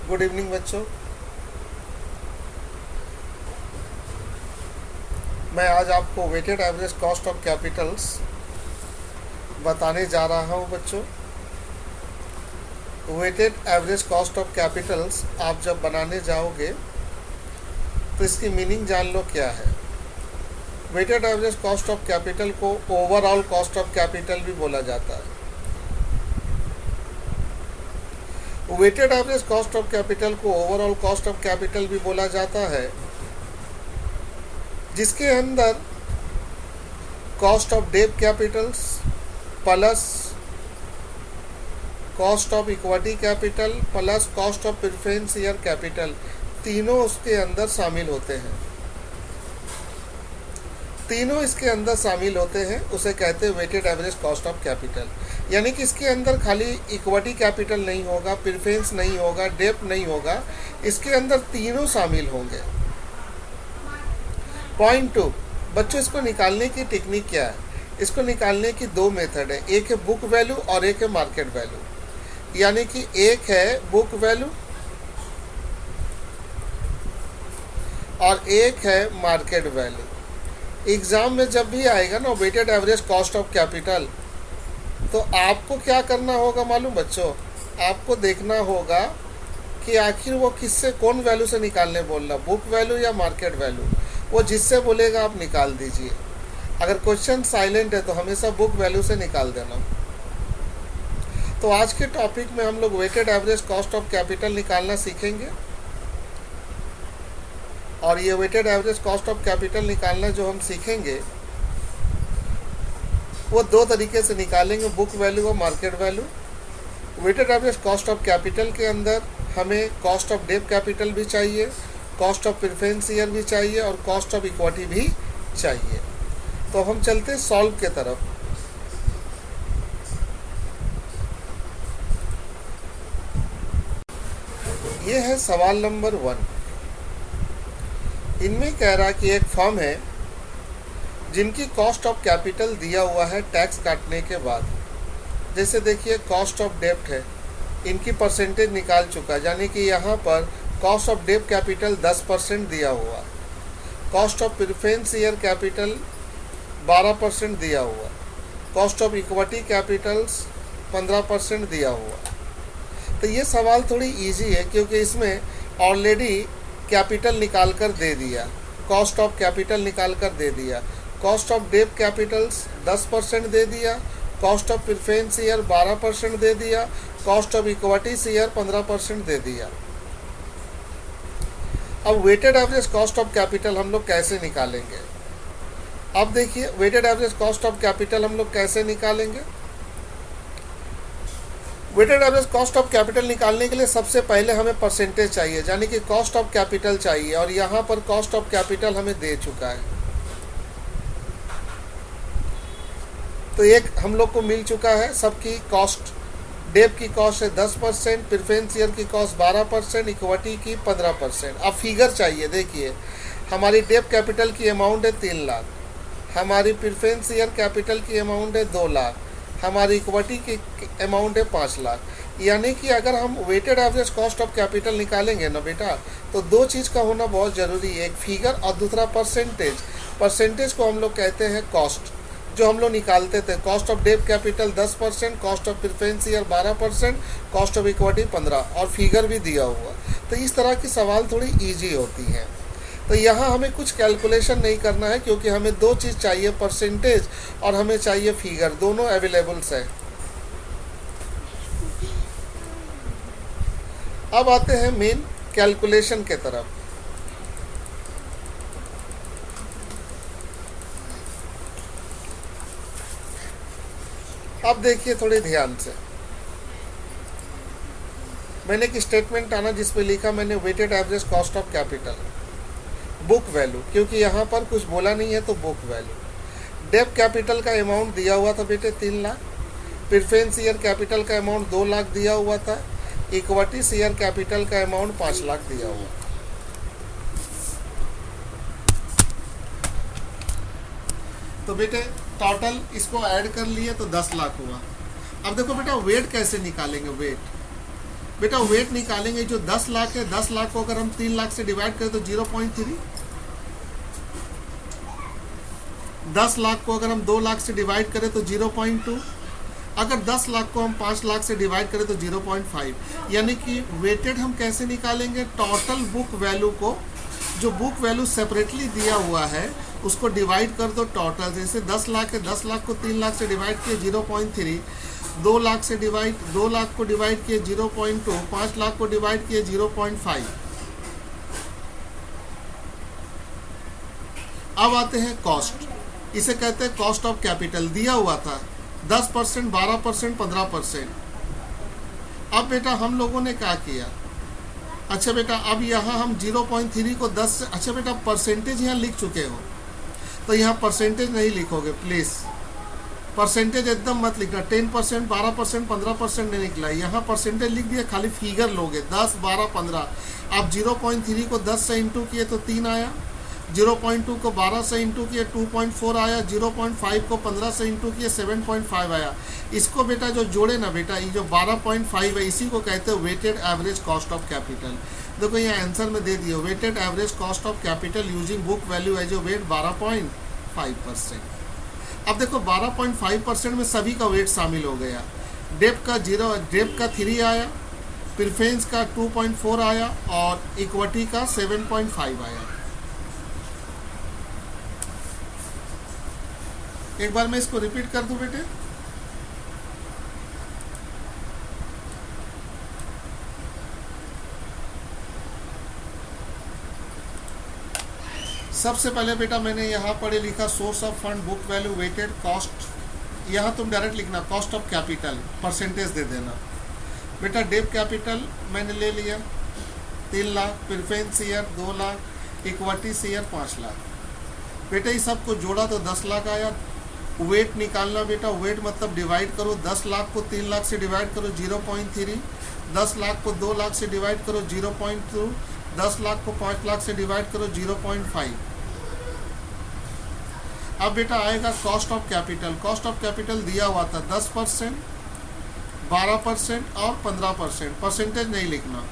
Good evening बच्चों। मैं आज आपको weighted average cost of capitals बताने जा रहा हूं बच्चों। Weighted average cost of capitals आप जब बनाने जाओगे तो इसकी मीनिंग जान लो क्या है। Weighted average cost of capital को ओवरऑल कॉस्ट ऑफ कैपिटल भी बोला जाता है। Weighted average cost of capital को ओवरऑल कॉस्ट ऑफ कैपिटल भी बोला जाता है, जिसके अंदर cost of debt capitals plus cost of equity capital plus cost of preference share capital तीनों उसके अंदर शामिल होते हैं। तीनों इसके अंदर शामिल होते हैं, उसे कहते हैं weighted average cost of capital. यानी कि इसके अंदर खाली इक्विटी कैपिटल नहीं होगा, प्रेफरेंस नहीं होगा, डेट नहीं होगा, इसके अंदर तीनों शामिल होंगे। पॉइंट 2 बच्चों, इसको निकालने की टेक्निक क्या है? इसको निकालने की दो मेथड है, एक है बुक वैल्यू और एक है मार्केट वैल्यू। यानी कि एक है बुक वैल्यू और एक है मार्केट वैल्यू। एग्जाम में जब भी आएगा ना weighted average cost of capital, तो आपको क्या करना होगा मालूम बच्चों? आपको देखना होगा कि आखिर वो किससे, कौन वैल्यू से निकालने बोल रहा, बुक वैल्यू या मार्केट वैल्यू। वो जिससे बोलेगा आप निकाल दीजिए। अगर क्वेश्चन साइलेंट है तो हमेशा बुक वैल्यू से निकाल देना। तो आज के टॉपिक में हम लोग weighted average cost of capital निकालना सीखेंगे। और ये weighted average cost of capital निकालना जो हम सीखेंगे वो दो तरीके से निकालेंगे, बुक वैल्यू और market value. Weighted average cost of capital के अंदर हमें कॉस्ट ऑफ डेट कैपिटल भी चाहिए, कॉस्ट ऑफ प्रेफरेंस शेयर भी चाहिए और कॉस्ट ऑफ इक्विटी भी चाहिए। तो हम चलते हैं सॉल्व के तरफ। ये है सवाल नंबर 1। इनमें कह रहा कि एक फर्म है जिनकी कॉस्ट ऑफ कैपिटल दिया हुआ है टैक्स काटने के बाद। जैसे देखिए कॉस्ट ऑफ डेब्ट है, इनकी परसेंटेज निकाल चुका, यानी कि यहाँ पर कॉस्ट ऑफ डेट कैपिटल 10% दिया हुआ, cost of preference share capital 12% दिया हुआ, कॉस्ट ऑफ इक्विटी कैपिटल्स 15% दिया हुआ। तो ये सवाल थोड़ी इजी है क्योंकि इसमें ऑलरेडी कैपिटल निकाल कर दे दिया, कॉस्ट ऑफ कैपिटल निकाल कर दे दिया, कॉस्ट ऑफ डेट कैपिटल्स 10% दे दिया, कॉस्ट ऑफ प्रेफरेंस शेयर 12% दे दिया, कॉस्ट ऑफ इक्विटी शेयर 15% दे दिया। अब weighted average cost of capital हम लोग कैसे निकालेंगे? अब देखिए weighted average cost of capital हम लोग कैसे निकालेंगे। Weighted average cost of capital निकालने के लिए सबसे पहले हमें परसेंटेज चाहिए, यानी कि कॉस्ट ऑफ कैपिटल चाहिए, और यहाँ पर कॉस्ट ऑफ कैपिटल हमें दे चुका है। तो एक हम लोग को मिल चुका है, सबकी कॉस्ट, डेट की कॉस्ट है 10%, प्रेफरेंस शेयर की कॉस्ट 12%, इक्विटी की 15%। अब फिगर चाहिए। देखिए हमारी डेट कैपिटल की अमाउंट है 3 लाख, हमारी प्रेफरेंस शेयर कैपिटल की अमाउंट है 2 लाख, हमारी इक्विटी की अमाउंट है 5 लाख। यानी कि अगर हम weighted average cost of capital निकालेंगे ना बेटा, तो दो चीज़ का होना बहुत ज़रूरी है, एक फिगर और दूसरा परसेंटेज। परसेंटेज को हम लोग कहते हैं कॉस्ट, जो हम लोग निकालते थे। Cost of debt capital 10%, cost of preference share 12%, cost of equity 15%, और फिगर भी दिया हुआ। तो इस तरह की सवाल थोड़ी ईजी होती हैं। तो यहाँ हमें कुछ कैलकुलेशन नहीं करना है क्योंकि हमें दो चीज़ चाहिए, परसेंटेज और हमें चाहिए फिगर, दोनों अवेलेबल्स है। अब आते हैं मेन कैलकुलेशन के तरफ। अब देखिए थोड़ी ध्यान से, मैंने एक स्टेटमेंट आना जिसपे लिखा मैंने weighted average cost of capital, book value, क्योंकि यहाँ पर कुछ बोला नहीं है तो बुक वैल्यू। डेट कैपिटल का अमाउंट दिया हुआ था बेटे 3 लाख, प्रेफरेंस शेयर कैपिटल का अमाउंट 2 लाख दिया हुआ था, इक्विटी शेयर कैपिटल का अमाउंट 5 लाख दिया हुआ। तो बेटे टोटल इसको ऐड कर लिए तो 10 लाख हुआ। अब देखो बेटा वेट कैसे निकालेंगे। वेट बेटा वेट निकालेंगे, जो 10 लाख है, 10 लाख को अगर हम 3 लाख से डिवाइड करें तो 0.3, 10 लाख को अगर हम 2 लाख से डिवाइड करें तो 0.2, अगर 10 लाख को हम 5 लाख से डिवाइड करें तो 0.5। यानी कि वेटेड हम कैसे निकालेंगे, टोटल बुक वैल्यू को, जो बुक वैल्यू सेपरेटली दिया हुआ है उसको डिवाइड कर दो टोटल। जैसे 10 लाख है, 10 लाख को 3 लाख से डिवाइड किए 0.3, 2 लाख से डिवाइड 2 लाख को डिवाइड किए 0.2, 5 लाख को डिवाइड किए 0.5। अब आते हैं कॉस्ट, इसे कहते हैं कॉस्ट ऑफ कैपिटल। दिया हुआ था 10%, 12%, 15%। अब बेटा हम लोगों ने क्या किया, अच्छा बेटा अब यहाँ हम 0.3 को 10 से, अच्छा बेटा परसेंटेज यहाँ लिख चुके हो तो यहाँ परसेंटेज नहीं लिखोगे प्लीज़, परसेंटेज एकदम मत लिखना। 10%, 12%, 15% नहीं निकला, यहाँ परसेंटेज लिख दिया, खाली फिगर लोगे 10, 12, 15। आप 0.3 को 10 से इंटू किए तो 3 आया, 0.2 को 12 से इंटू किए 2.4 आया, 0.5 को 15 से इंटू किए 7.5 आया। इसको बेटा जो जोड़े ना बेटा, ये जो 12.5 है इसी को कहते हैं weighted average cost of capital. देखो ये आंसर में दे दिया, weighted average cost of capital using book value as a weight 12.5%। अब देखो 12.5% में सभी का वेट शामिल हो गया। डेप का 3 आया, प्रेफरेंस का 2.4 आया और इक्विटी का 7.5 आया। एक बार मैं इसको रिपीट कर दूं बेटे, सबसे पहले बेटा मैंने यहाँ पढ़े लिखा source of fund, book value, weighted cost. यहाँ तुम डायरेक्ट लिखना कॉस्ट ऑफ कैपिटल, परसेंटेज दे देना। बेटा डेप कैपिटल मैंने ले लिया 3 lakh, preference share 2 lakh, equity share 5 lakh. बेटा ये सबको जोड़ा तो 10 लाख आया। वेट निकालना बेटा, वेट मतलब डिवाइड करो, 10 लाख को 3 लाख से डिवाइड करो 0.3, 10 लाख को 2 लाख से डिवाइड करो 0.2, 10 लाख को 5 लाख से डिवाइड करो 0.5। अब बेटा आएगा cost of capital. Cost of capital दिया हुआ था 10%, 12% और 15%। परसेंटेज नहीं लिखना,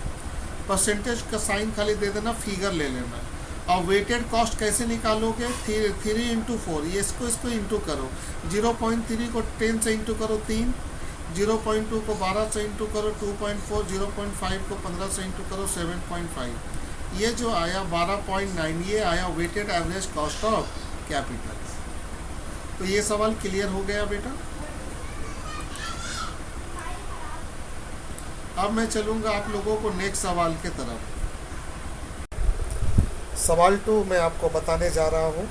परसेंटेज का साइन खाली दे देना, फिगर ले लेना। और वेटेड कॉस्ट कैसे निकालोगे, 3 इंटू 4, ये इसको इंटू करो। 0.3 को 10 से इंटू करो 3, 0.2 को 12 से इंटू करो 2.4, 0.5 को 15 से इंटू करो 7.5। ये जो आया 12.9, ये आया weighted average cost of capital. तो ये सवाल क्लियर हो गया बेटा। अब मैं चलूंगा आप लोगों को नेक्स्ट सवाल के तरफ। सवाल 2 मैं आपको बताने जा रहा हूँ।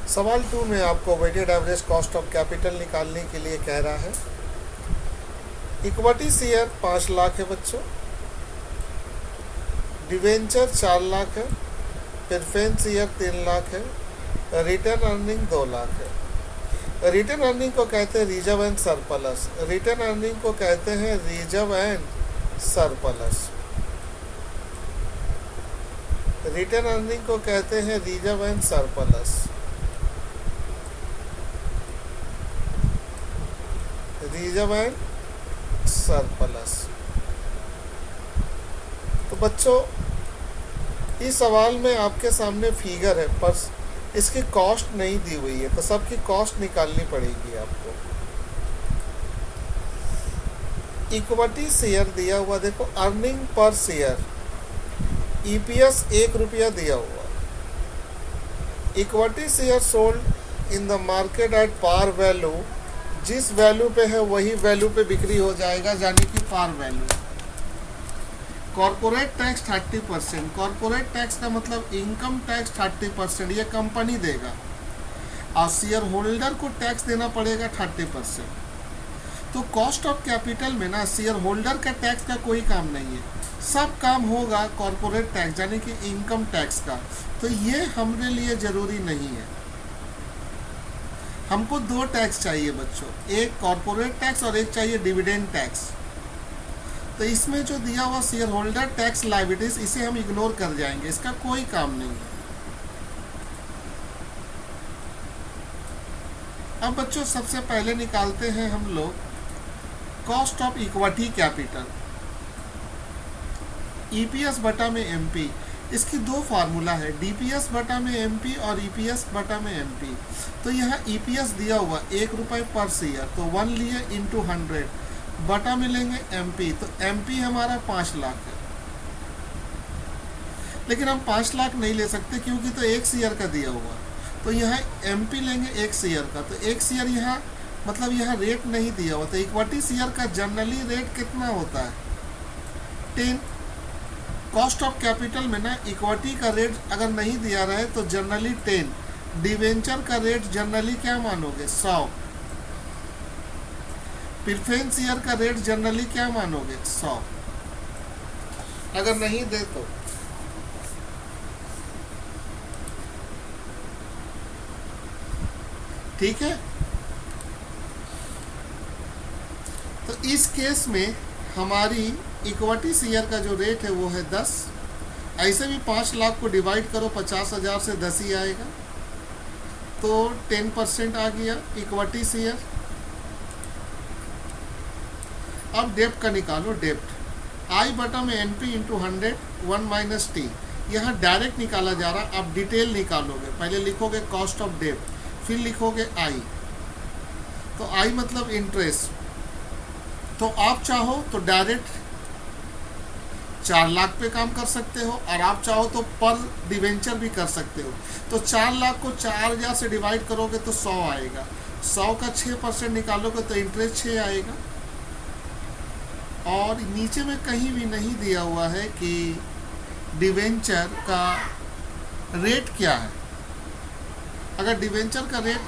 सवाल 2 में आपको weighted average cost of capital निकालने के लिए कह रहा है। इक्विटी शेयर 5 लाख है बच्चों, डिवेंचर 4 लाख है, प्रेफरेंस शेयर 3 लाख है, रिटर्न अर्निंग 2 लाख है। रिटर्न अर्निंग को कहते हैं reserve and surplus, return earning को कहते हैं reserve and surplus, return earning को कहते हैं reserve and surplus. Reserve and surplus. तो बच्चों इस सवाल में आपके सामने फिगर है पर इसकी कॉस्ट नहीं दी हुई है, तो सबकी कॉस्ट निकालनी पड़ेगी आपको। इक्विटी शेयर दिया हुआ, देखो अर्निंग पर शेयर, ईपीएस 1 रुपया दिया हुआ। Equity share sold in the market at par value, जिस वैल्यू पे है वही वैल्यू पे बिक्री हो जाएगा, यानी कि par value. Corporate tax 30%, corporate tax का मतलब इनकम टैक्स 30%, ये कंपनी देगा और शेयर होल्डर को टैक्स देना पड़ेगा 30%। तो कॉस्ट ऑफ कैपिटल में ना शेयर होल्डर का टैक्स का कोई काम नहीं है, सब काम होगा कॉर्पोरेट टैक्स यानी कि इनकम टैक्स का। तो ये हमारे लिए ज़रूरी नहीं है। हमको 2 टैक्स चाहिए बच्चों, एक कॉर्पोरेट टैक्स और एक चाहिए डिविडेंड टैक्स। तो इसमें जो दिया हुआ शेयर होल्डर टैक्स लायबिलिटीज, इसे हम इग्नोर कर जाएंगे, इसका कोई काम नहीं है। अब बच्चों सबसे पहले निकालते हैं हम लोग cost of equity capital, EPS बटा में एमपी, इसकी दो फार्मूला है, डीपीएस बटा में एमपी और ईपीएस बटा में एमपी। तो यहाँ ईपीएस दिया हुआ 1 रुपये पर शेयर, तो 1 लिए इंटू 100, बटा में लेंगे एमपी, तो एमपी हमारा 5 लाख है। लेकिन हम 5 लाख नहीं ले सकते क्योंकि तो 1 शेयर का दिया हुआ, तो यहाँ एमपी लेंगे 1 शेयर का, तो 1 शेयर यहाँ मतलब यहाँ रेट नहीं दिया हुआ, तो इक्विटी शेयर का जनरली रेट कितना होता है 10। कॉस्ट ऑफ कैपिटल में ना इक्विटी का रेट अगर नहीं दिया रहे तो जनरली 10, डिवेंचर का रेट जनरली क्या मानोगे 100, प्रेफरेंस शेयर का रेट जनरली क्या मानोगे 100, अगर नहीं दे तो। ठीक है, तो इस केस में हमारी इक्विटी शेयर का जो रेट है वो है 10। ऐसे भी 5 लाख को डिवाइड करो 50,000 से 10 ही आएगा, तो 10% आ गया इक्विटी शेयर। अब डेप्ट का निकालो, डेप्ट आई बटा में एनपी इंटू 100, 1 माइनस टी, यहाँ डायरेक्ट निकाला जा रहा। अब डिटेल निकालोगे, पहले लिखोगे कॉस्ट ऑफ डेप्ट, फिर लिखोगे आई, तो आई मतलब इंटरेस्ट। तो आप चाहो तो डायरेक्ट 4 लाख पे काम कर सकते हो, और आप चाहो तो पर डिवेंचर भी कर सकते हो। तो 4 लाख को 4000 से डिवाइड करोगे तो 100 आएगा, 100 का 6% निकालोगे तो इंटरेस्ट 6 आएगा। और नीचे में कहीं भी नहीं दिया हुआ है कि डिवेंचर का रेट क्या है। अगर डिवेंचर का रेट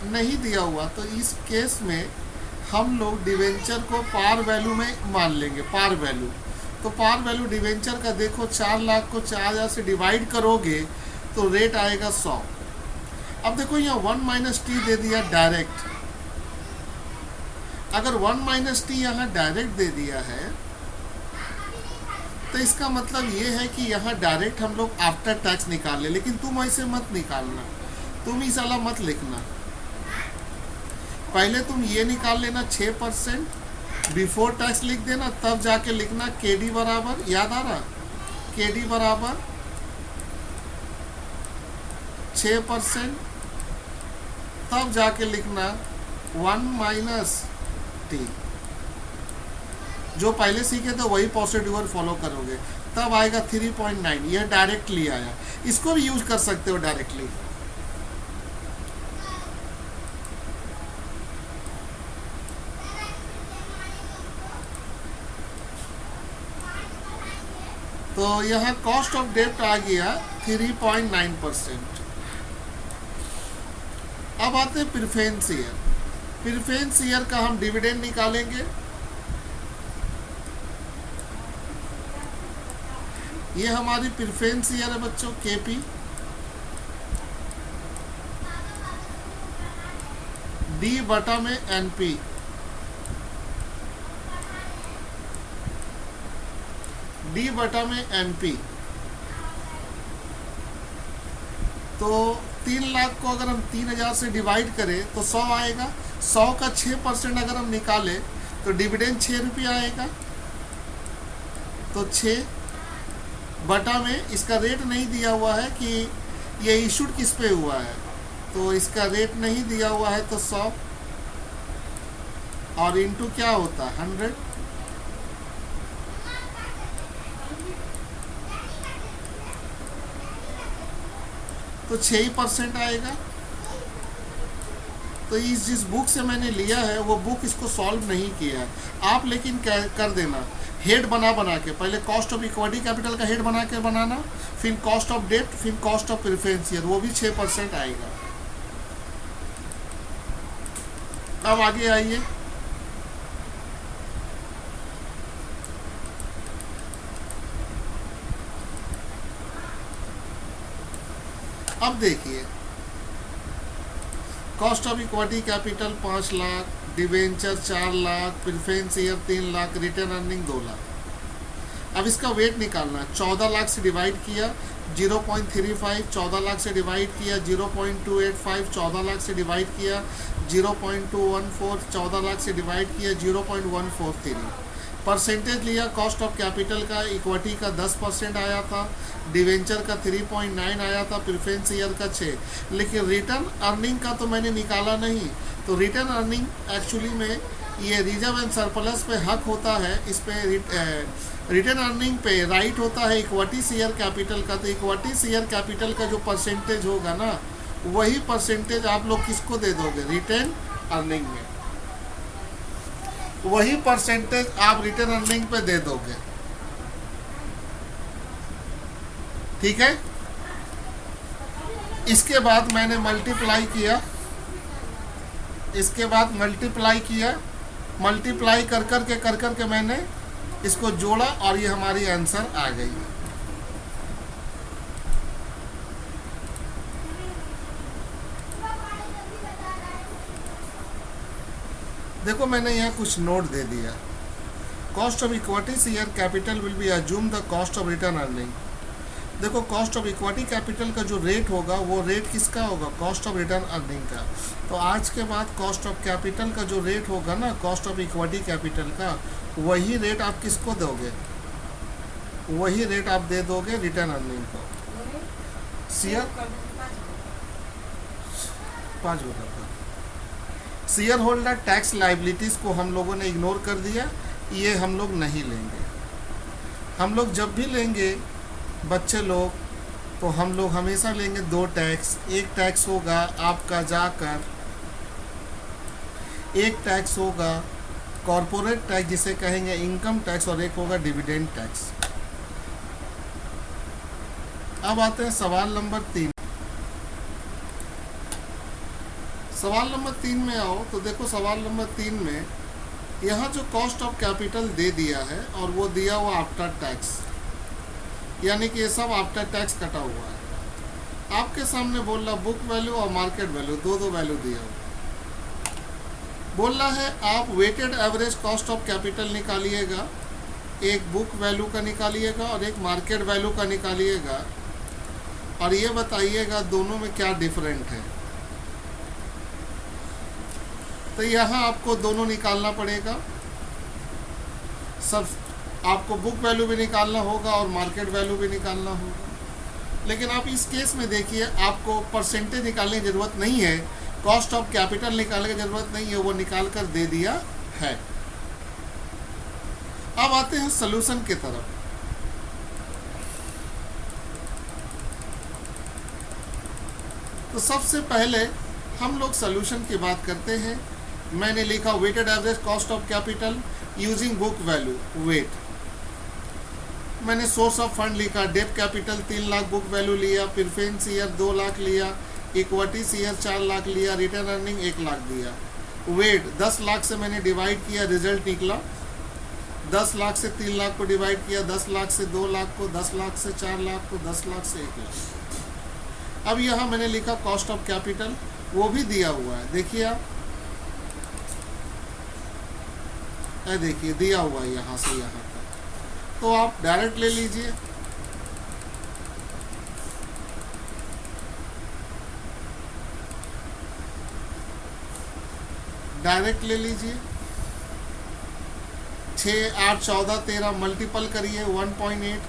नहीं दिया हुआ तो इस केस में हम लोग डिवेंचर को पार वैल्यू में मान लेंगे, पार वैल्यू। तो पार वैल्यू डिवेंचर का देखो, 4 लाख को 4000 से डिवाइड करोगे तो रेट आएगा 100। अब देखो यहाँ 1 माइनस टी दे दिया डायरेक्ट। अगर 1 माइनस टी यहाँ डायरेक्ट दे दिया है तो इसका मतलब ये है कि यहाँ डायरेक्ट हम लोग आफ्टर टैक्स निकाल ले, लेकिन तुम ऐसे मत निकालना, तुम इस वाला मत लिखना। पहले तुम ये निकाल लेना 6%, बिफोर टैक्स लिख देना, तब जाके लिखना केडी बराबर, याद आ रहा, केडी बराबर 6%, तब जाके लिखना 1 माइनस टी। जो पहले सीखे थे वही प्रोसीड्यूर फॉलो करोगे, तब आएगा 3.9। यह डायरेक्टली आया, इसको भी यूज कर सकते हो डायरेक्टली। तो यहाँ कॉस्ट ऑफ डेप्ट आ गया 3.9%। अब आते हैं प्रेफरेंस ईयर। प्रेफरेंस ईयर का हम डिविडेंड निकालेंगे। ये हमारी प्रेफरेंस ईयर है बच्चों, केपी। डी बटा में एनपी, डी बटा में एनपी। तो 3 लाख को अगर हम 3000 से डिवाइड करें तो 100 आएगा। 100 का 6% अगर हम निकालें तो डिविडेंड 6 रुपया आएगा। तो 6 बटा में, इसका रेट नहीं दिया हुआ है कि ये इशूड किस पे हुआ है, तो इसका रेट नहीं दिया हुआ है, तो 100 और इंटू क्या होता है 100। तो 6% आएगा। तो इस जिस बुक से मैंने लिया है वो बुक इसको सॉल्व नहीं किया है, आप लेकिन कर देना हेड बना के। पहले कॉस्ट ऑफ इक्विटी कैपिटल का हेड बना के बनाना, फिर कॉस्ट ऑफ डेट, फिर कॉस्ट ऑफ प्रेफरेंस ईयर, वो भी 6% आएगा। अब आगे आइए, अब देखिए cost of equity capital 5 lakh, debenture 4 lakh, preference year 3 lakh, return earning 2 lakh. अब इसका वेट निकालना है। 14 लाख से डिवाइड किया 0.35, 14 लाख से डिवाइड किया 0.285, 14 लाख से डिवाइड किया 0.214, 14 लाख से डिवाइड किया 0.143। परसेंटेज लिया कॉस्ट ऑफ कैपिटल का, इक्विटी का 10% आया था, डिवेंचर का 3.9 आया था, प्रेफरेंस शेयर का 6। लेकिन रिटर्न अर्निंग का तो मैंने निकाला नहीं। तो रिटर्न अर्निंग एक्चुअली में ये रिजर्व एंड सरप्लस पे हक होता है, इस पे रिटर्न अर्निंग पे राइट होता है इक्विटी शेयर कैपिटल का। तो इक्विटी शेयर कैपिटल का जो परसेंटेज होगा ना, वही परसेंटेज आप लोग किसको दे दोगे, रिटर्न अर्निंग में, वही परसेंटेज आप रिटर्न अर्निंग पे दे दोगे। ठीक है। इसके बाद मैंने मल्टीप्लाई किया, मल्टीप्लाई कर के मैंने इसको जोड़ा और ये हमारी आंसर आ गई। देखो मैंने यहाँ कुछ नोट दे दिया। Cost of equity share capital will be assume the cost of return earning. देखो कॉस्ट ऑफ इक्विटी कैपिटल का जो रेट होगा वो रेट किसका होगा, कॉस्ट ऑफ रिटर्न अर्निंग का। तो आज के बाद कॉस्ट ऑफ कैपिटल का जो रेट होगा ना, कॉस्ट ऑफ इक्विटी कैपिटल का, वही रेट आप किसको दोगे, वही रेट आप दे दोगे रिटर्न अर्निंग को। शेयर होल्डर टैक्स लाइबिलिटीज को हम लोगों ने इग्नोर कर दिया, ये हम लोग नहीं लेंगे। हम लोग जब भी लेंगे बच्चे लोग, तो हम लोग हमेशा लेंगे दो टैक्स। एक टैक्स होगा आपका जाकर, एक टैक्स होगा कॉरपोरेट टैक्स जिसे कहेंगे इनकम टैक्स, और एक होगा डिविडेंड टैक्स। अब आते हैं सवाल नंबर 3। सवाल नंबर 3 में आओ तो देखो सवाल नंबर 3 में यहाँ जो कॉस्ट ऑफ कैपिटल दे दिया है और वो दिया हुआ आफ्टर टैक्स, यानी कि ये सब आफ्टर टैक्स कटा हुआ है। आपके सामने बोल रहा बुक वैल्यू और मार्केट वैल्यू, दो वैल्यू दिया हुआ। बोल रहा है आप weighted average cost of capital निकालिएगा, एक बुक वैल्यू का निकालिएगा और एक मार्केट वैल्यू का निकालिएगा, और ये बताइएगा दोनों में क्या डिफरेंट है। तो यहाँ आपको दोनों निकालना पड़ेगा, सब आपको बुक वैल्यू भी निकालना होगा और मार्केट वैल्यू भी निकालना होगा। लेकिन आप इस केस में देखिए, आपको परसेंटेज निकालने की ज़रूरत नहीं है, कॉस्ट ऑफ कैपिटल निकालने की ज़रूरत नहीं है, वो निकाल कर दे दिया है। अब आते हैं सॉल्यूशन की तरफ। तो सबसे पहले हम लोग सॉल्यूशन की बात करते हैं। मैंने लिखा weighted average cost of capital using book value weight. मैंने सोर्स ऑफ फंड लिखा, debt capital 3 lakh book value लिया, प्रेफरेंस शेयर 2 लाख लिया, इक्विटी शेयर 4 लाख लिया, रिटर्न अर्निंग 1 लाख दिया। वेट 10 लाख से मैंने डिवाइड किया, रिजल्ट निकला 10 लाख से 3 लाख को डिवाइड किया, 10 लाख से 2 लाख को, 10 लाख से 4 लाख को, 10 लाख से 1 लाख। अब यहाँ मैंने लिखा कॉस्ट ऑफ कैपिटल, वो भी दिया हुआ है, देखिए आप, देखिए दिया हुआ है यहाँ से यहाँ तक। तो आप डायरेक्ट ले लीजिए, डायरेक्ट ले लीजिए। 6, 8, 14, 13 मल्टीपल करिए, 1.8,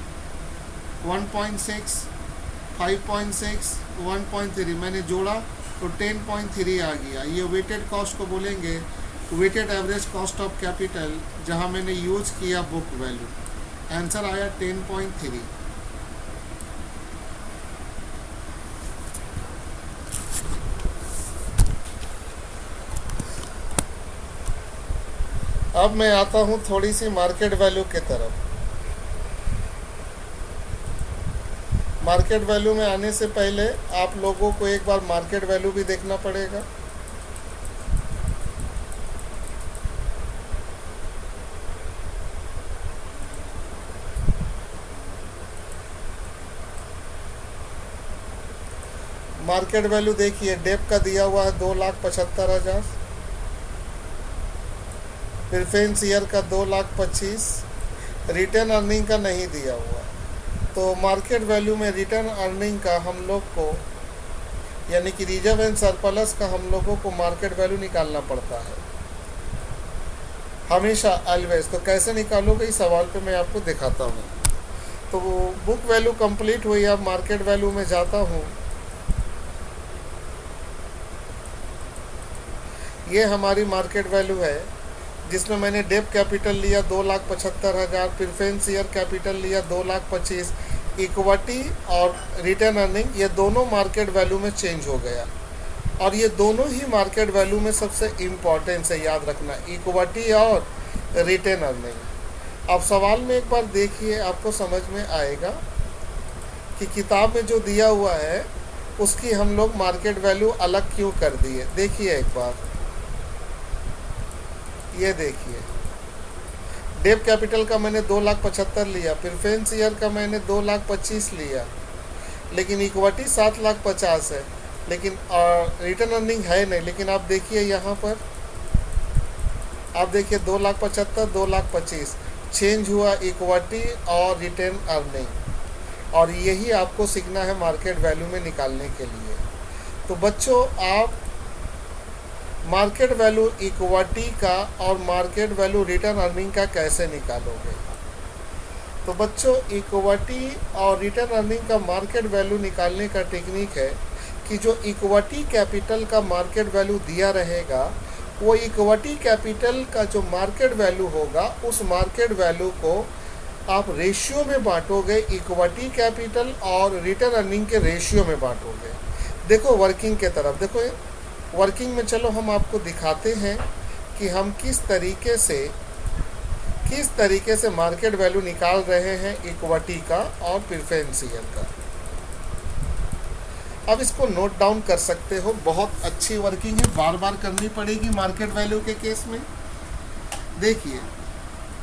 1.6, 5.6, 1.3 मैंने जोड़ा तो 10.3 आ गया। ये वेटेड कॉस्ट को बोलेंगे weighted average cost of capital, जहां मैंने यूज किया बुक वैल्यू। आंसर आया 10.3। अब मैं आता हूं थोड़ी सी मार्केट वैल्यू की तरफ। मार्केट वैल्यू में आने से पहले आप लोगों को एक बार मार्केट वैल्यू भी देखना पड़ेगा। मार्केट वैल्यू देखिए, डेप का दिया हुआ है 2,75,000, प्रेफरेंस शेयर का 2,25,000, रिटर्न अर्निंग का नहीं दिया हुआ। तो मार्केट वैल्यू में रिटर्न अर्निंग का हम लोग को, यानी कि रिजर्व एंड सरप्लस का हम लोगों को मार्केट वैल्यू निकालना पड़ता है हमेशा, ऑलवेज। तो कैसे निकालोगे इस सवाल पे मैं आपको दिखाता हूँ। तो वो बुक वैल्यू कंप्लीट हुई, अब मार्केट वैल्यू में जाता हूँ। ये हमारी मार्केट वैल्यू है, जिसमें मैंने डेप कैपिटल लिया 2,75,000, प्रेफरेंस ईयर कैपिटल लिया 2,25,000, इक्विटी और रिटर्न अर्निंग ये दोनों मार्केट वैल्यू में चेंज हो गया। और ये दोनों ही मार्केट वैल्यू में सबसे इम्पॉर्टेंस है, याद रखना, इक्विटी और रिटर्न अर्निंग। अब सवाल में एक बार देखिए, आपको समझ में आएगा कि किताब में जो दिया हुआ है उसकी हम लोग मार्केट वैल्यू अलग क्यों कर दिए। देखिए एक बार, ये देखिए, डेप कैपिटल का मैंने 2,75,000 लिया, प्रेफरेंस ईयर का मैंने 2,25,000 लिया, लेकिन इक्विटी 7,50,000 है, लेकिन रिटर्न अर्निंग है नहीं। लेकिन आप देखिए यहाँ पर, आप देखिए 2,75,000, 2,25,000 चेंज हुआ इक्विटी और रिटर्न अर्निंग। और यही आपको सीखना है मार्केट वैल्यू में निकालने के लिए। तो बच्चों, आप मार्केट वैल्यू इक्विटी का और मार्केट वैल्यू रिटर्न अर्निंग का कैसे निकालोगे। तो बच्चों, इक्विटी और रिटर्न अर्निंग का मार्केट वैल्यू निकालने का टेक्निक है कि जो इक्विटी कैपिटल का मार्केट वैल्यू दिया रहेगा, वो इक्विटी कैपिटल का जो मार्केट वैल्यू होगा, उस मार्केट वैल्यू को आप रेशियो में बांटोगे, इक्विटी कैपिटल और रिटर्न अर्निंग के रेशियो में बांटोगे। देखो वर्किंग के तरफ देखो, वर्किंग में चलो हम आपको दिखाते हैं कि हम किस तरीके से मार्केट वैल्यू निकाल रहे हैं इक्विटी का और प्रेफरेंस ईयर का। अब इसको नोट डाउन कर सकते हो, बहुत अच्छी वर्किंग है, बार बार करनी पड़ेगी मार्केट वैल्यू के केस में। देखिए,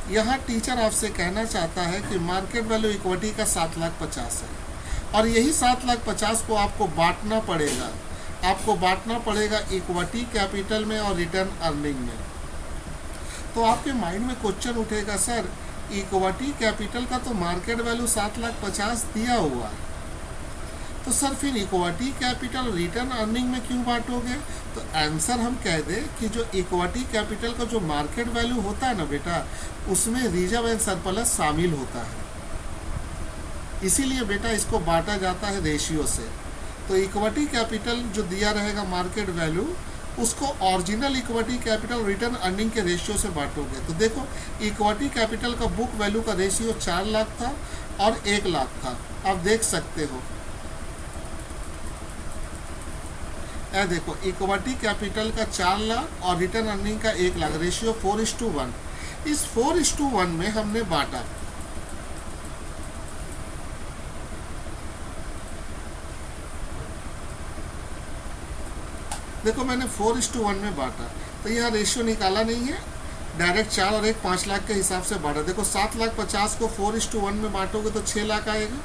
यहाँ टीचर आपसे कहना चाहता है कि मार्केट वैल्यू इक्विटी का 7,50,000 है, और यही 7,50,000 को आपको बांटना पड़ेगा। आपको बांटना पड़ेगा इक्विटी कैपिटल में और रिटर्न अर्निंग में। तो आपके माइंड में क्वेश्चन उठेगा, सर इक्विटी कैपिटल का तो मार्केट वैल्यू 7,50,000 दिया हुआ है, तो सर फिर इक्विटी कैपिटल रिटर्न अर्निंग में क्यों बांटोगे। तो आंसर हम कह दें कि जो इक्विटी कैपिटल का जो मार्केट वैल्यू होता है ना बेटा, उसमें रिजर्व एंड सरप्लस शामिल होता है, इसीलिए बेटा इसको बांटा जाता है रेशियो से। तो इक्विटी कैपिटल जो दिया रहेगा मार्केट वैल्यू, उसको original equity capital return earning के रेशियो से बांटोगे। तो देखो, इक्विटी कैपिटल का बुक वैल्यू का रेशियो 4 लाख था और 1 लाख था, आप देख सकते हो। देखो, इक्विटी कैपिटल का 4 लाख और रिटर्न अर्निंग का 1 लाख, रेशियो 4:1। इस 4:1 में हमने बांटा। देखो, मैंने 4:1 में बांटा, तो यहाँ रेशियो निकाला नहीं है, डायरेक्ट 4 और 1 5 लाख के हिसाब से बांटा। देखो, 7,50,000 को 4:1 में बांटोगे तो 6 लाख आएगा,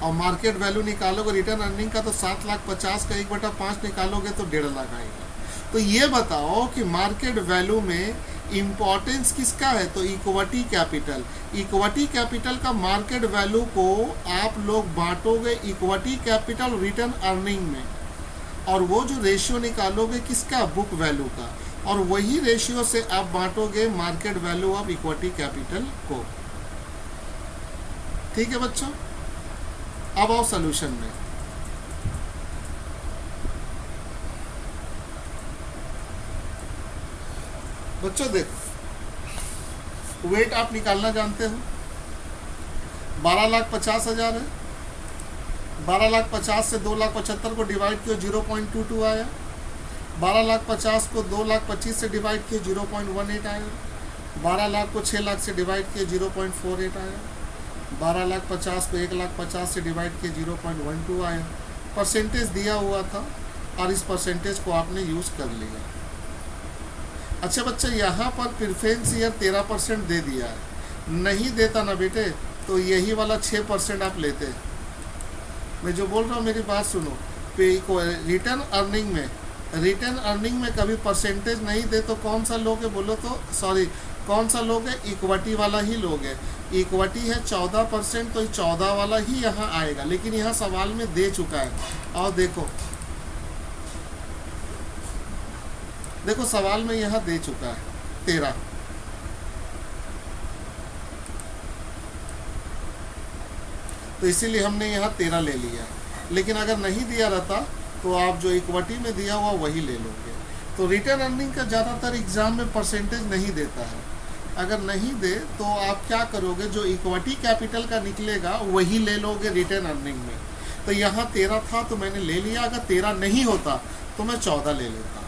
और मार्केट वैल्यू निकालोगे रिटर्न अर्निंग का तो 7,50,000 का 1/5 निकालोगे तो 1.5 लाख आएगा। तो ये बताओ कि मार्केट वैल्यू में इम्पोर्टेंस किसका है। तो इक्विटी कैपिटल, इक्विटी कैपिटल का मार्केट वैल्यू को आप लोग बांटोगे इक्विटी कैपिटल रिटर्न अर्निंग में, और वो जो रेशियो निकालोगे किसका, बुक वैल्यू का, और वही रेशियो से आप बांटोगे market value of equity capital को। ठीक है बच्चों, अब आओ सॉल्यूशन में। बच्चों देखो, वेट आप निकालना जानते हो, 12,50,000 है। 12,50,000 से 2,75,000 को डिवाइड किया 0.22 आया। 12,50,000 को 2,25,000 से डिवाइड किया 0.18 आया। 12 लाख को 6 लाख से डिवाइड किया 0.48 आया। 12,50,000 को 1,50,000 से डिवाइड किया 0.12 आया। परसेंटेज दिया हुआ था और इस परसेंटेज को आपने यूज़ कर लिया। अच्छा बच्चा, यहाँ पर प्रेफरेंस ईयर 13% दे दिया है, नहीं देता ना बेटे तो यही वाला 6% आप लेते। मैं जो बोल रहा हूँ मेरी बात सुनो, रिटर्न अर्निंग में रिटर्न अर्निंग में कभी परसेंटेज नहीं दे तो कौन सा लोगे बोलो तो, सॉरी कौन सा लोगे, इक्विटी वाला ही लोगे। इक्विटी है 14%, तो 14 वाला ही यहाँ आएगा, लेकिन यहाँ सवाल में दे चुका है। और देखो देखो सवाल में यहाँ दे चुका है 13, तो इसीलिए हमने यहाँ 13 ले लिया। लेकिन अगर नहीं दिया रहता तो आप जो इक्विटी में दिया हुआ वही ले लोगे। तो रिटर्न अर्निंग का ज़्यादातर एग्जाम में परसेंटेज नहीं देता है। अगर नहीं दे तो आप क्या करोगे, जो इक्विटी कैपिटल का निकलेगा वही ले लोगे रिटर्न अर्निंग में। तो यहाँ 13 था तो मैंने ले लिया, अगर 13 नहीं होता तो मैं 14 ले लेता।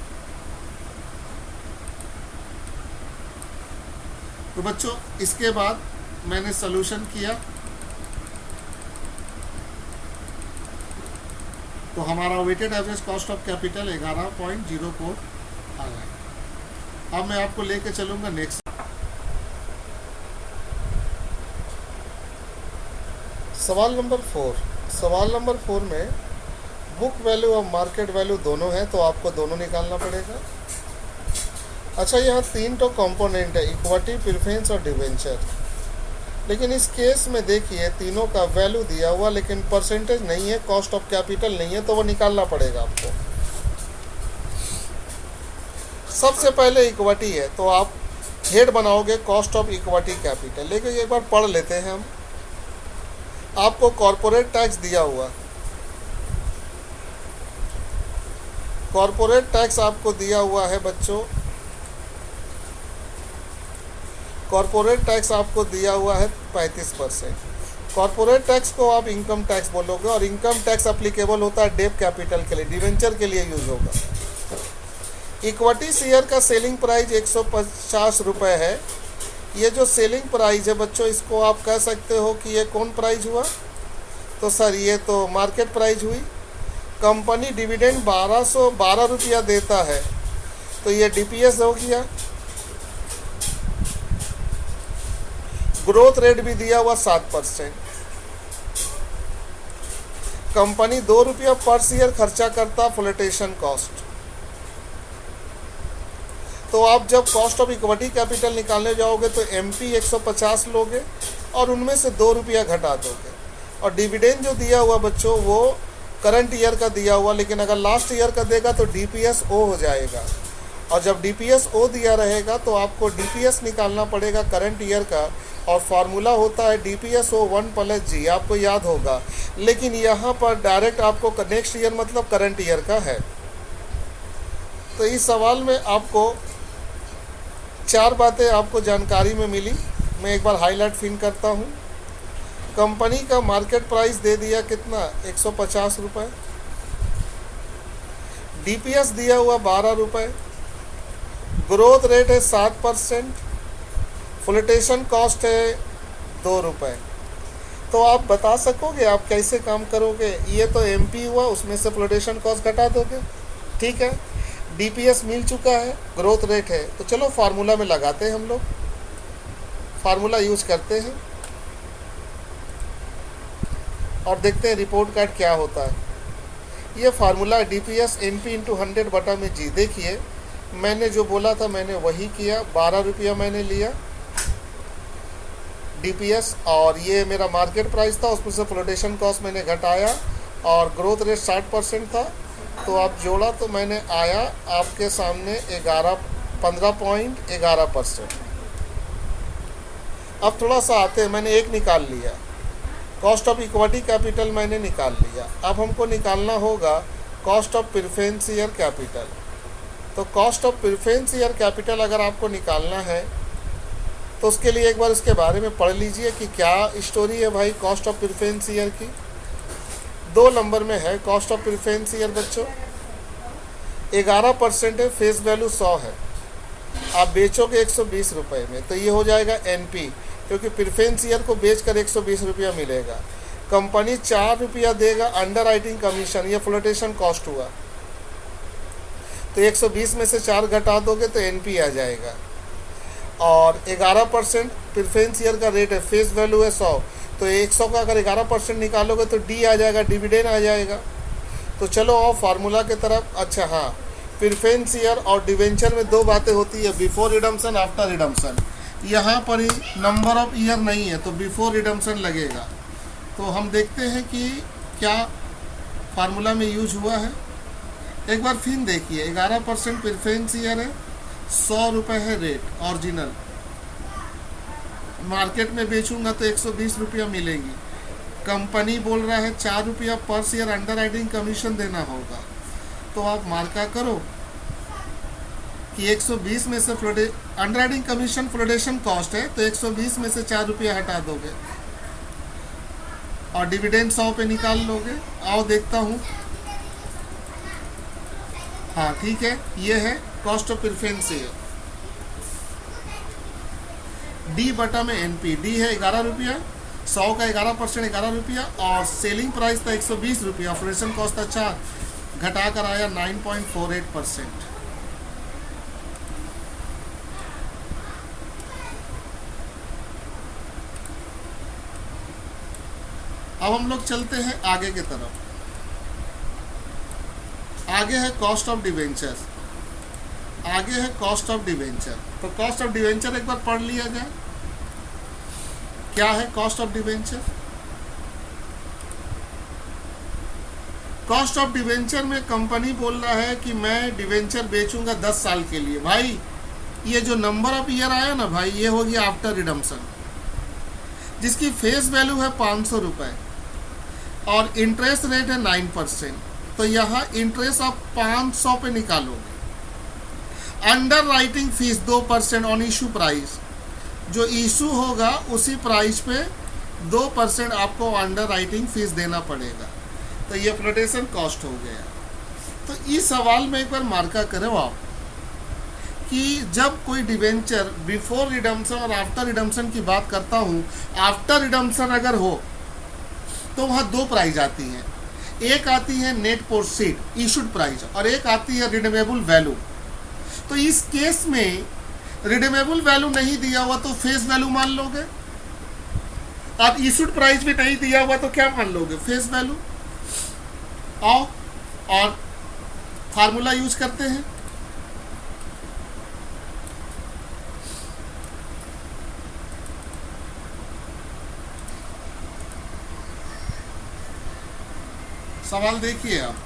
तो बच्चों इसके बाद मैंने सोल्यूशन किया तो हमारा weighted average cost of capital 11.04 आ गया। अब मैं आपको लेके चलूंगा नेक्स्ट। सवाल नंबर 4। सवाल नंबर 4 में बुक वैल्यू और मार्केट वैल्यू दोनों है, तो आपको दोनों निकालना पड़ेगा। अच्छा, यहाँ 3 तो कंपोनेंट है, इक्विटी, प्रेफरेंस और डिवेंचर। लेकिन इस केस में देखिए तीनों का वैल्यू दिया हुआ लेकिन परसेंटेज नहीं है, कॉस्ट ऑफ कैपिटल नहीं है, तो वो निकालना पड़ेगा आपको। सबसे पहले इक्विटी है तो आप हेड बनाओगे कॉस्ट ऑफ इक्विटी कैपिटल। लेकिन एक बार पढ़ लेते हैं हम। आपको कॉर्पोरेट टैक्स दिया हुआ, कॉर्पोरेट टैक्स आपको दिया हुआ है बच्चों, कॉर्पोरेट टैक्स आपको दिया हुआ है 35%। कॉर्पोरेट टैक्स को आप इनकम टैक्स बोलोगे और इनकम टैक्स अप्लीकेबल होता है डेप कैपिटल के लिए, डिवेंचर के लिए यूज होगा। इक्विटी शेयर का सेलिंग प्राइस 150 रुपये है। ये जो सेलिंग प्राइस है बच्चों, इसको आप कह सकते हो कि ये कौन प्राइस हुआ, तो सर ये तो मार्केट प्राइस हुई। कंपनी डिविडेंड 1212 रुपया देता है तो ये डीपीएस हो गया। ग्रोथ रेट भी दिया हुआ 7%। कंपनी 2 रुपया पर शेयर खर्चा करता फ्लोटेशन कॉस्ट। तो आप जब कॉस्ट ऑफ इक्विटी कैपिटल निकालने जाओगे तो एमपी 150 लोगे और उनमें से 2 रुपया घटा दोगे। और डिविडेंड जो दिया हुआ बच्चों वो करंट ईयर का दिया हुआ, लेकिन अगर लास्ट ईयर का देगा तो डीपीएस ओ हो जाएगा। और जब डीपीएस ओ दिया रहेगा तो आपको डीपीएस निकालना पड़ेगा करंट ईयर का, और फार्मूला होता है डीपीएस ओ 1 + जी, आपको याद होगा। लेकिन यहाँ पर डायरेक्ट आपको नेक्स्ट ईयर मतलब करंट ईयर का है। तो इस सवाल में आपको 4 बातें आपको जानकारी में मिली, मैं एक बार हाईलाइट फिन करता हूँ। कंपनी का मार्केट प्राइस दे दिया कितना, 150 रुपये। डीपीएस दिया हुआ 12 रुपये। ग्रोथ रेट है 7%। फ्लोटेशन कॉस्ट है 2 रुपये। तो आप बता सकोगे आप कैसे काम करोगे। ये तो एमपी हुआ, उसमें से फ्लोटेशन कॉस्ट घटा दोगे, ठीक है। डीपीएस मिल चुका है, ग्रोथ रेट है, तो चलो फार्मूला में लगाते हैं हम लोग, फार्मूला यूज करते हैं और देखते हैं रिपोर्ट कार्ड क्या होता है। ये फार्मूला डीपीएस एमपी इंटू 100 बटा में जी। देखिए मैंने जो बोला था मैंने वही किया, 12 रुपया मैंने लिया डीपीएस, और ये मेरा मार्केट प्राइस था, उसमें से फ्लोटेशन कॉस्ट मैंने घटाया और ग्रोथ रेट 60% था, तो आप जोड़ा तो मैंने आया आपके सामने 15.11%। अब थोड़ा सा आते हैं, मैंने एक निकाल लिया, कॉस्ट ऑफ इक्विटी कैपिटल मैंने निकाल लिया। अब हमको निकालना होगा cost of preference share capital. तो cost of preference share capital अगर आपको निकालना है तो उसके लिए एक बार इसके बारे में पढ़ लीजिए कि क्या स्टोरी है भाई कॉस्ट ऑफ प्रेफरेंस शेयर की। 2 नंबर में है कॉस्ट ऑफ प्रेफरेंस शेयर बच्चों, 11% है, फेस वैल्यू 100 है, आप बेचोगे 120 रुपये में, तो ये हो जाएगा एनपी, क्योंकि प्रेफरेंस शेयर को बेचकर 120 रुपया मिलेगा। कंपनी 4 रुपया देगा अंडर राइटिंग कमीशन, ये फ्लोटेशन कॉस्ट हुआ, तो 120 में से 4 घटा दोगे तो एनपी आ जाएगा। और 11% प्रेफरेंस शेयर का रेट है, फेस वैल्यू है 100, तो 100 का अगर 11% निकालोगे तो डी आ जाएगा, डिविडेंड आ जाएगा। तो चलो आओ फार्मूला की तरफ। अच्छा हाँ, प्रेफरेंस ईयर और डिवेंचर में दो बातें होती है, बिफोर रिडम्पशन, आफ्टर रिडम्पशन। यहाँ पर ही नंबर ऑफ ईयर नहीं है तो बिफोर रिडम्पशन लगेगा। तो हम देखते हैं कि क्या फार्मूला में यूज हुआ है। एक बार फिर देखिए, 11% प्रेफरेंस ईयर है, 100 रुपये है रेट ओरिजिनल, मार्केट में बेचूंगा तो 120 रुपया मिलेंगी। कंपनी बोल रहा है 4 रुपया पर शेयर अंडर राइटिंग कमीशन देना होगा, तो आप मार्का करो कि 120 में से under writing commission flotation cost है, तो 120 में से 4 रुपया हटा दोगे और डिविडेंड 100 पे निकाल लोगे। आओ देखता हूँ। हाँ ठीक है, ये है cost of preference share. D बटा में एनपी, डी है 11 रुपया, 100 का 11% 11 रुपया, और सेलिंग प्राइस था 120 रुपया, फ्लोटेशन कॉस्ट था 4, घटा कर आया 9.48%। अब हम लोग चलते हैं आगे की तरफ। आगे है कॉस्ट ऑफ डिवेंचर, आगे है कॉस्ट ऑफ डिवेंचर। तो कॉस्ट ऑफ डिवेंचर एक बार पढ़ लिया जाए। क्या है cost of debenture? Cost of debenture में कंपनी बोल रहा है कि मैं डिवेंचर बेचूंगा 10 साल के लिए। भाई ये जो नंबर ऑफ ईयर आया ना भाई, ये हो गया आफ्टर रिडम्पशन, जिसकी फेस वैल्यू है 500 रुपये और इंटरेस्ट रेट है 9%। तो यहाँ इंटरेस्ट आप 500 पे निकालोगे। Under writing fees 2% on issue price, जो इशू होगा उसी प्राइस पे 2% आपको अंडर राइटिंग फीस देना पड़ेगा। तो ये फ्लोटेशन कॉस्ट हो गया। तो इस सवाल में एक बार मार्का करो आप कि जब कोई डिवेंचर बिफोर रिडम्पशन और आफ्टर रिडम्पशन की बात करता हूँ, आफ्टर रिडम्पशन अगर हो तो वहाँ दो प्राइस आती हैं। एक आती है नेट प्रोसीड इशूड प्राइस और एक आती है रिडीमेबल वैल्यू। तो इस केस में रिडीमेबल वैल्यू नहीं दिया हुआ तो फेस वैल्यू मान लोगे, और इशूड प्राइस भी नहीं दिया हुआ तो क्या मान लोगे? Face value. आओ और फार्मूला यूज करते हैं। सवाल देखिए आप,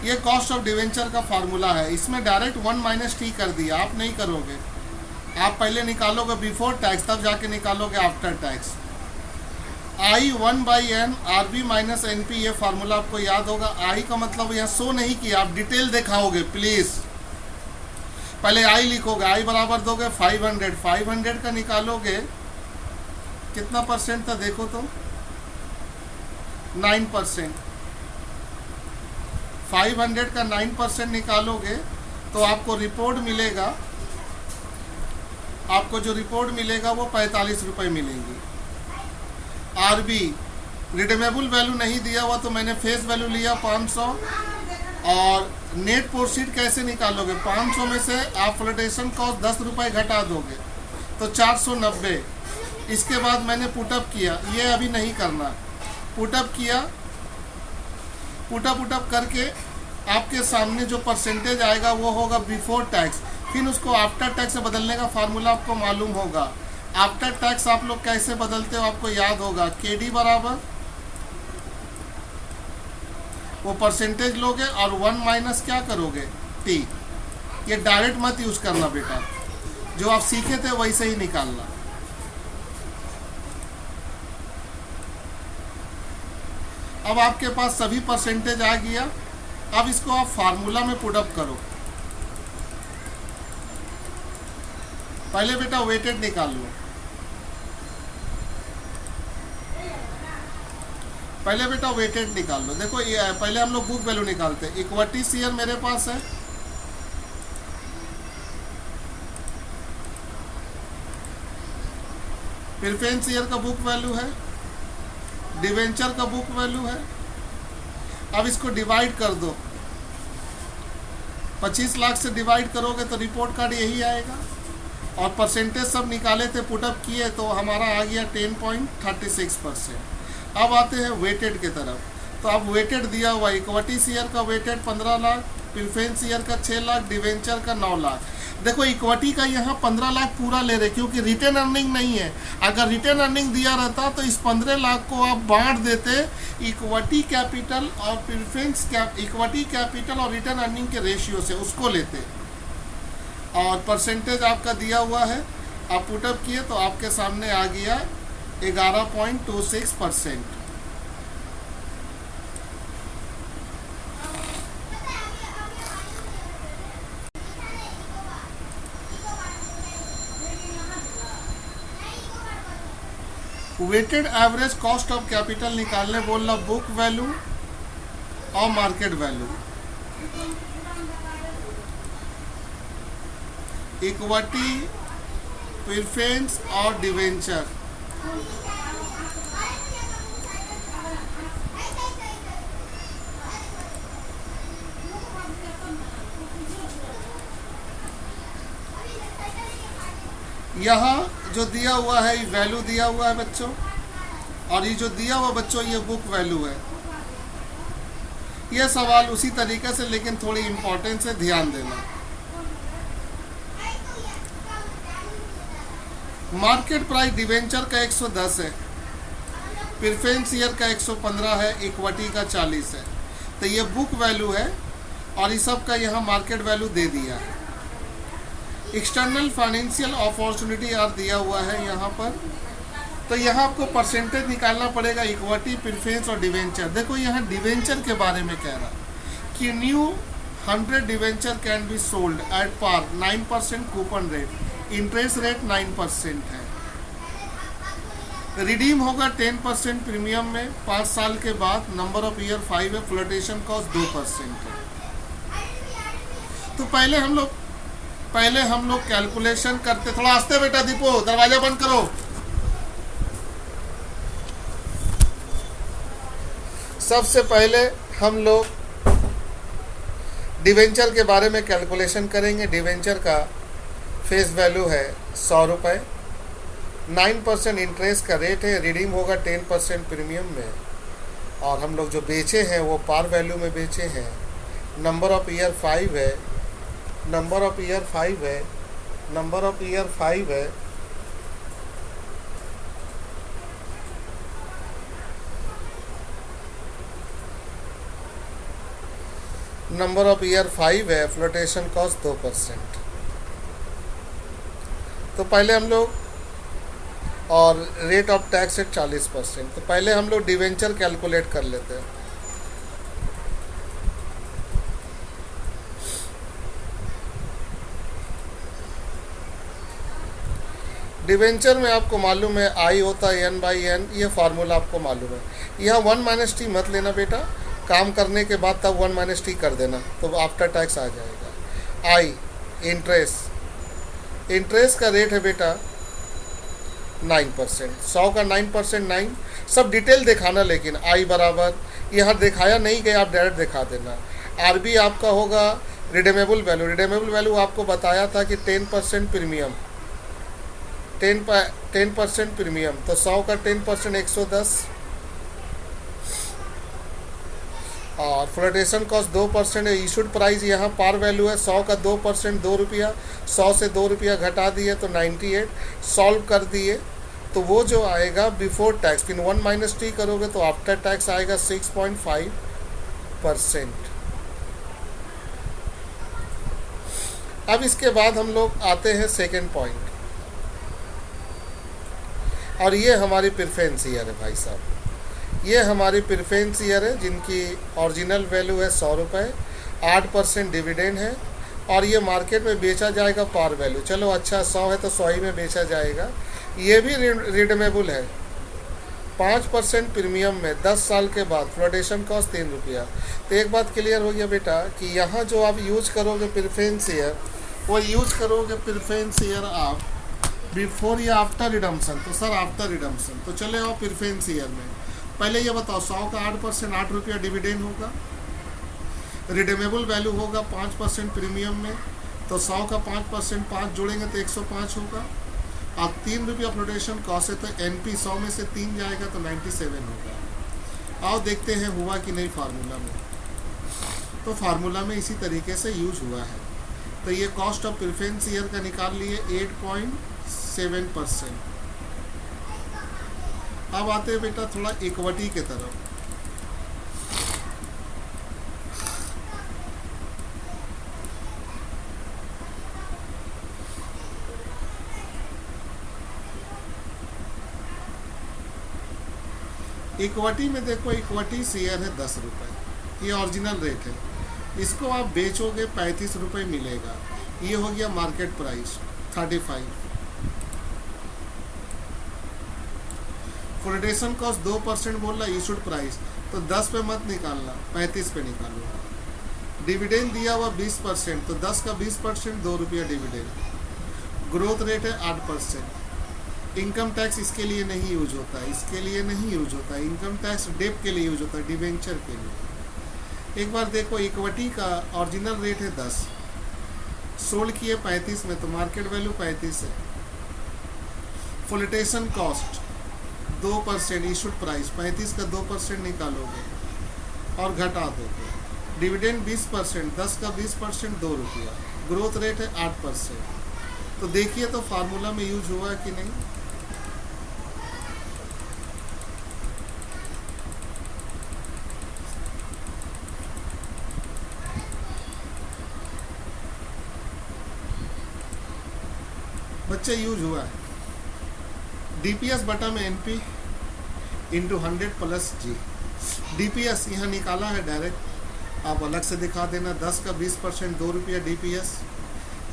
ये कॉस्ट ऑफ डिवेंचर का फार्मूला है। इसमें डायरेक्ट 1 माइनस टी कर दिया, आप नहीं करोगे। आप पहले निकालोगे बिफोर टैक्स, तब जाके निकालोगे आफ्टर टैक्स। आई 1/n RB माइनस NP, ये फार्मूला आपको याद होगा। आई का मतलब यहाँ शो नहीं किया, आप डिटेल दिखाओगे प्लीज। पहले आई लिखोगे, आई बराबर दोगे 500, 500 का निकालोगे कितना परसेंट था देखो तो 9%। 500 का 9% निकालोगे तो आपको रिपोर्ट मिलेगा, आपको जो रिपोर्ट मिलेगा वो 45 रुपये मिलेंगी। आरबी रिडीमेबल वैल्यू नहीं दिया हुआ तो मैंने फेस वैल्यू लिया 500। और नेट प्रोसीड कैसे निकालोगे? 500 में से आप फ्लोटेशन कॉस्ट 10 रुपये घटा दोगे तो 490। इसके बाद मैंने पुटअप किया, ये अभी नहीं करना। पुटअप किया, पुटअप करके आपके सामने जो परसेंटेज आएगा वो होगा बिफोर टैक्स। फिर उसको आफ्टर टैक्स से बदलने का फार्मूला आपको मालूम होगा। आफ्टर टैक्स आप लोग कैसे बदलते हो आपको याद होगा। केडी बराबर वो परसेंटेज लोगे और 1 माइनस क्या करोगे? टी। ये डायरेक्ट मत यूज करना बेटा, जो आप सीखे थे वैसे ही निकालना। अब आपके पास सभी परसेंटेज आ गया। अब इसको आप फार्मूला में पुटअप करो। पहले बेटा वेटेड निकाल लो। पहले बेटा वेटेड निकाल लो। देखो ये पहले हम लोग बुक वैल्यू निकालते हैं। इक्विटी शेयर मेरे पास है, प्रेफरेंस शेयर का बुक वैल्यू है, डिवेंचर का बुक वैल्यू है। अब इसको डिवाइड कर दो, 25 लाख से डिवाइड करोगे तो रिपोर्ट कार्ड यही आएगा। और परसेंटेज सब निकाले थे, पुटअप किए तो हमारा आ गया 10.36%। अब आते हैं वेटेड की तरफ। तो अब वेटेड दिया हुआ इक्विटी शेयर का वेटेड 15 लाख, प्रेफरेंस शेयर का 6 लाख, डिवेंचर का 9 लाख। देखो इक्विटी का यहाँ 15 लाख पूरा ले रहे क्योंकि रिटर्न अर्निंग नहीं है। अगर रिटर्न अर्निंग दिया रहता तो इस 15 लाख को आप बांट देते इक्विटी कैपिटल और प्रेफरेंस इक्विटी कैपिटल और रिटर्न अर्निंग के रेशियो से, उसको लेते। और परसेंटेज आपका दिया हुआ है, आप पुटअप किए तो आपके सामने आ गया 11.26%। Weighted average cost of capital निकालने बोल रहा, बुक वैल्यू और मार्केट वैल्यू। इक्विटी, प्रेफरेंस और डिवेंचर। यहाँ जो दिया हुआ है ये वैल्यू दिया हुआ है बच्चों, और ये जो दिया हुआ बच्चों ये बुक वैल्यू है। ये सवाल उसी तरीके से, लेकिन थोड़ी इंपॉर्टेंस है, ध्यान देना। मार्केट प्राइस डिवेंचर का 110 है, प्रेफरेंस शेयर का 115 है, इक्विटी का 40 है। तो ये बुक वैल्यू है और इस सब का यहाँ मार्केट वैल्यू दे दिया है। एक्सटर्नल फाइनेंशियल अपॉर्चुनिटी आर दिया हुआ है यहाँ पर। तो यहाँ आपको परसेंटेज निकालना पड़ेगा इक्विटी, प्रेफरेंस और डिवेंचर। देखो यहाँ डिवेंचर के बारे में कह रहा कि new 100 debenture can be sold at par 9% coupon rate, interest rate 9% है। रिडीम होगा 10% प्रीमियम में 5 साल के बाद, नंबर ऑफ ईयर 5 है, फ्लोटेशन कॉस्ट 2% है। तो पहले हम लोग कैलकुलेशन करते। थोड़ा आस्ते बेटा दीपो, दरवाजा बंद करो। सबसे पहले हम लोग डिवेंचर के बारे में कैलकुलेशन करेंगे। डिवेंचर का फेस वैल्यू है 100 रुपये, 9% इंटरेस्ट का रेट है, रिडीम होगा 10% प्रीमियम में, और हम लोग जो बेचे हैं वो पार वैल्यू में बेचे हैं। नंबर ऑफ ईयर 5 है, नंबर ऑफ ईयर 5 है, नंबर ऑफ ईयर 5 है। नंबर ऑफ ईयर 5 है, फ्लोटेशन कॉस्ट 2%। तो पहले हम लोग, और रेट ऑफ टैक्स है 40%। तो पहले हम लोग डिवेंचर कैलकुलेट कर लेते हैं। डिवेंचर में आपको मालूम है आई होता है N/N, ये फार्मूला आपको मालूम है। यहाँ 1 - t मत लेना बेटा, काम करने के बाद तब 1 - t कर देना तो आफ्टर टैक्स आ जाएगा। आई इंटरेस्ट का रेट है बेटा 9%, 100 का 9% 9। सब डिटेल दिखाना, लेकिन आई बराबर यहाँ दिखाया नहीं गया, आप डायरेक्ट दिखा देना। आरबी आपका होगा रिडेमेबल वैल्यू। रिडेमेबल वैल्यू आपको बताया था कि 10% प्रीमियम, 10% प्रीमियम, तो 100 का 10% 110, और फ्लोटेशन कॉस्ट 2% है। इशूड प्राइस यहाँ पार वैल्यू है 100 का 2% 2 रुपया, 100 से 2 रुपया घटा दिए तो 98, सॉल्व कर दिए तो वो जो आएगा बिफोर टैक्स, फिर 1 - t करोगे तो आफ्टर टैक्स आएगा 6.5%। अब इसके बाद हम लोग आते हैं सेकेंड पॉइंट, और ये हमारी प्रेफरेंस ईयर है भाई साहब। ये हमारी प्रेफरेंस ईयर है जिनकी ओरिजिनल वैल्यू है 100 रुपये, 8% डिविडेंड है, और ये मार्केट में बेचा जाएगा पार वैल्यू। चलो अच्छा 100 है तो 100 ही में बेचा जाएगा। ये भी रिडीमेबल है 5% प्रीमियम में 10 साल के बाद, फ्लोटेशन कॉस्ट 3 रुपया। तो एक बात क्लियर हो गया बेटा कि यहाँ जो आप यूज करोगे प्रेफरेंस ईयर, वो यूज करोगे प्रेफरेंस ईयर आप बिफोर या आफ्टर रिडम्पशन। तो सर आफ्टर रिडम्पशन, तो चले आओ प्रेफरेंस ईयर में। पहले ये बताओ 100 का 8% 8 रुपया डिविडेंड होगा, रिडीमेबल वैल्यू होगा 5% प्रीमियम में, तो 100 का 5% 5 जोड़ेंगे तो 105 होगा, और 3 रुपया फ्लोटेशन कॉस्ट है तो NP 100 में से 3 जाएगा तो 97 होगा। आओ देखते हैं हुआ कि नहीं फार्मूला में। तो फार्मूला में इसी तरीके से यूज हुआ है। तो ये कॉस्ट ऑफ प्रेफरेंस ईयर का निकाल लिए 8.7%। अब आते हैं बेटा थोड़ा इक्विटी के तरफ। इक्विटी में देखो, इक्विटी शेयर है 10 रुपये, ये ओरिजिनल रेट है। इसको आप बेचोगे 35 रुपये मिलेगा, ये हो गया मार्केट प्राइस 35। फ्लोटेशन कॉस्ट 2% बोल रहा इशूड प्राइस, तो 10 पे मत निकालना, 35 पे निकालो। डिविडेंड दिया हुआ 20%, तो 10 का 20% 2 रुपया डिविडेंड। ग्रोथ रेट है 8%। इनकम टैक्स इसके लिए नहीं यूज होता है, इसके लिए नहीं यूज होता है। इनकम टैक्स डेप के लिए यूज होता है, डिवेंचर के लिए। एक बार देखो, इक्विटी का ओरिजिनल रेट है 10, सोल्ड किए 35 में, तो मार्केट वैल्यू 35 है। फ्लोटेशन कॉस्ट 2%, इशूड प्राइस 35 का 2% निकालोगे और घटा दोगे। डिविडेंड 20%, 10 का 20% 2 रुपया। ग्रोथ रेट है 8%। तो देखिए तो फार्मूला में यूज हुआ है कि नहीं। बच्चे यूज हुआ है। डीपीएस बटा में एनपी इंटू 100 प्लस जी। डीपीएस यहाँ निकाला है डायरेक्ट, आप अलग से दिखा देना। 10 का 20% 2 रुपया डीपीएस।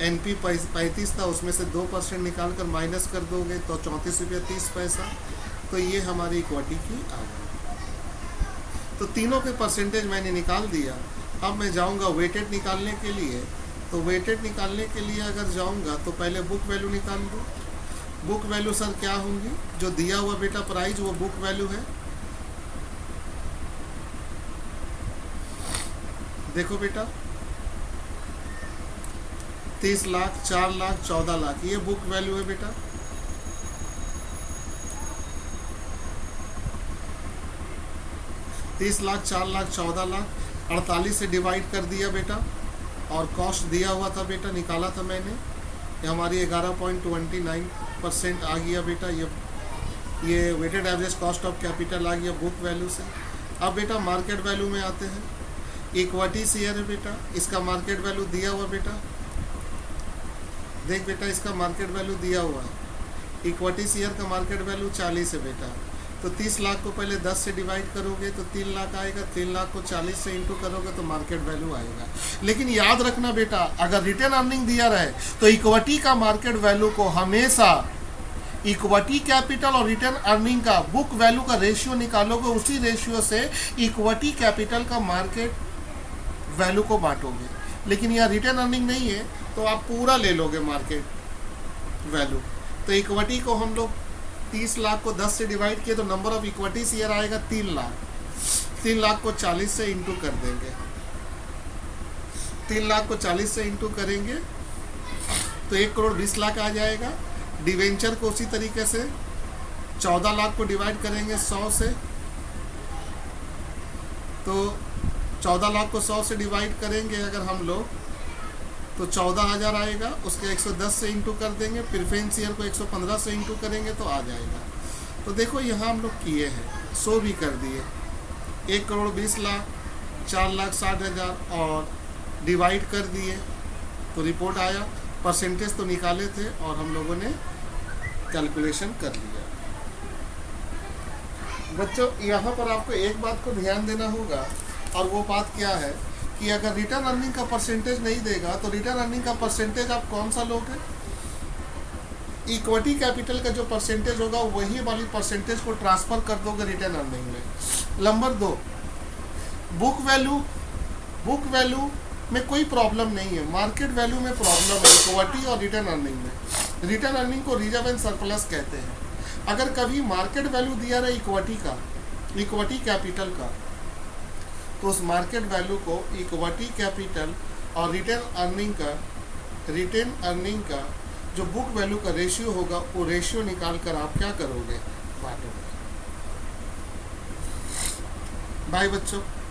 एनपी 35 था, उसमें से 2% निकाल कर माइनस कर दोगे तो 34 रुपया 30 पैसा। तो ये हमारी इक्विटी की आ गई। तो तीनों के परसेंटेज मैंने निकाल दिया। अब मैं जाऊंगा वेटेड निकालने के लिए। तो वेटेड निकालने के लिए अगर जाऊंगा तो पहले बुक वैल्यू निकाल दो। बुक वैल्यू सर क्या होंगी, जो दिया हुआ बेटा प्राइस वो बुक वैल्यू है। देखो बेटा 30 लाख, 4 लाख, 14 लाख, ये बुक वैल्यू है बेटा। तीस लाख, 4 लाख, 14 लाख, 48 से डिवाइड कर दिया बेटा। और कॉस्ट दिया हुआ था बेटा, निकाला था मैंने, ये हमारी 11.29% आ गया बेटा। ये weighted average cost of capital आ गया बुक वैल्यू से। अब बेटा मार्केट वैल्यू में आते हैं। इक्विटी शेयर है बेटा, इसका मार्केट वैल्यू दिया हुआ बेटा। देख बेटा, इसका मार्केट वैल्यू दिया हुआ है। इक्विटी शेयर का मार्केट वैल्यू 40 है बेटा। तो 30 लाख को पहले 10 से डिवाइड करोगे तो 3 लाख आएगा। 3 लाख को 40 से इंटू करोगे तो मार्केट वैल्यू आएगा। लेकिन याद रखना बेटा, अगर रिटर्न अर्निंग दिया रहे तो इक्विटी का मार्केट वैल्यू को हमेशा इक्विटी कैपिटल और रिटर्न अर्निंग का बुक वैल्यू का रेशियो निकालोगे, उसी रेशियो से इक्विटी कैपिटल का मार्केट वैल्यू को बांटोगे। लेकिन यह रिटर्न अर्निंग नहीं है तो आप पूरा ले लोगे मार्केट वैल्यू। तो इक्विटी को हम लोग 30 लाख को 10 से डिवाइड किए तो नंबर ऑफ इक्विटी शेयर आएगा 3 लाख। 3 लाख को 40 से इंटू कर देंगे। 3 लाख को 40 से इंटू करेंगे तो 1 करोड़ 20 लाख आ जाएगा। डिवेंचर को उसी तरीके से 14 लाख को डिवाइड करेंगे 100 से, तो 14 लाख को 100 से डिवाइड करेंगे अगर हम लोग तो 14,000 आएगा। उसके 110 से इंटू कर देंगे। प्रेफरेंस शेयर को 115 से इंटू करेंगे तो आ जाएगा। तो देखो यहाँ हम लोग किए हैं, 100 भी कर दिए। 1 करोड़ 20 लाख, 4,60,000 और डिवाइड कर दिए तो रिपोर्ट आया। परसेंटेज तो निकाले थे और हम लोगों ने कैलकुलेशन कर लिया। बच्चों यहाँ पर आपको एक बात को ध्यान देना होगा, और वो बात क्या है कि अगर रिटर्न अर्निंग का परसेंटेज नहीं देगा तो रिटर्न अर्निंग का परसेंटेज आप कौन सा लोगे? इक्विटी कैपिटल का जो परसेंटेज होगा वही वाली परसेंटेज को ट्रांसफर कर दोगे रिटर्न अर्निंग में। नंबर 2, बुक वैल्यू में कोई प्रॉब्लम नहीं है, मार्केट वैल्यू में प्रॉब्लम है इक्विटी और रिटर्न अर्निंग में। रिटर्न अर्निंग को रिजर्व एंड सरप्लस कहते हैं। अगर कभी मार्केट वैल्यू दिया रहा इक्विटी का, इक्विटी कैपिटल का, तो उस मार्केट वैल्यू को इक्विटी कैपिटल और रिटर्न अर्निंग का जो बुक वैल्यू का रेशियो होगा वो रेशियो निकाल कर आप क्या करोगे, बांटोगे। बाय बच्चों।